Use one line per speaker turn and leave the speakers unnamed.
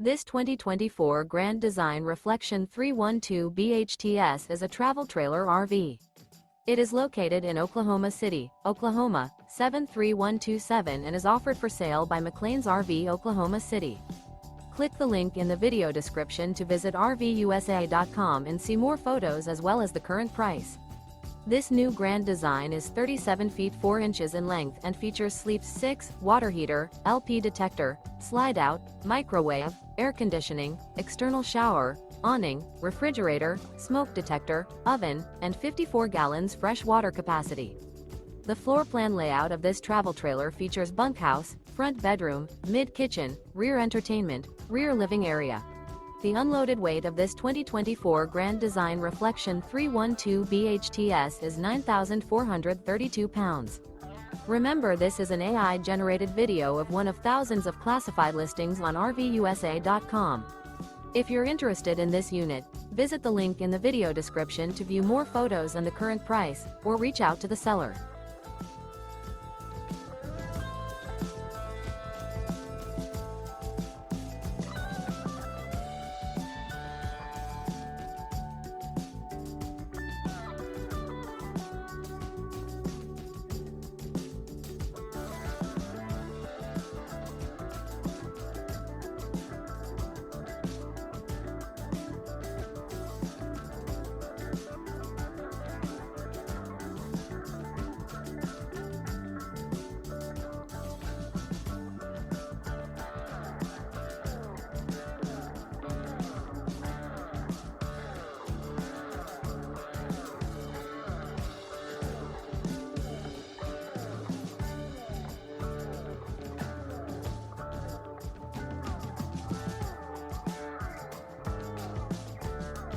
This 2024 Grand Design Reflection 312 BHTS is a travel trailer RV. It is located in Oklahoma City, Oklahoma, 73127 and is offered for sale by McClain's RV Oklahoma City. Click the link in the video description to visit RVUSA.com and see more photos as well as the current price. This new Grand Design is 37 feet 4 inches in length and features Sleep 6, water heater, LP detector, slide-out, microwave, air conditioning, external shower, awning, refrigerator, smoke detector, oven, and 54 gallons fresh water capacity. The floor plan layout of this travel trailer features bunkhouse, front bedroom, mid-kitchen, rear entertainment, rear living area. The unloaded weight of this 2024 Grand Design Reflection 312 BHTS is 9,432 pounds. Remember, this is an AI-generated video of one of thousands of classified listings on RVUSA.com. If you're interested in this unit, visit the link in the video description to view more photos and the current price, or reach out to the seller.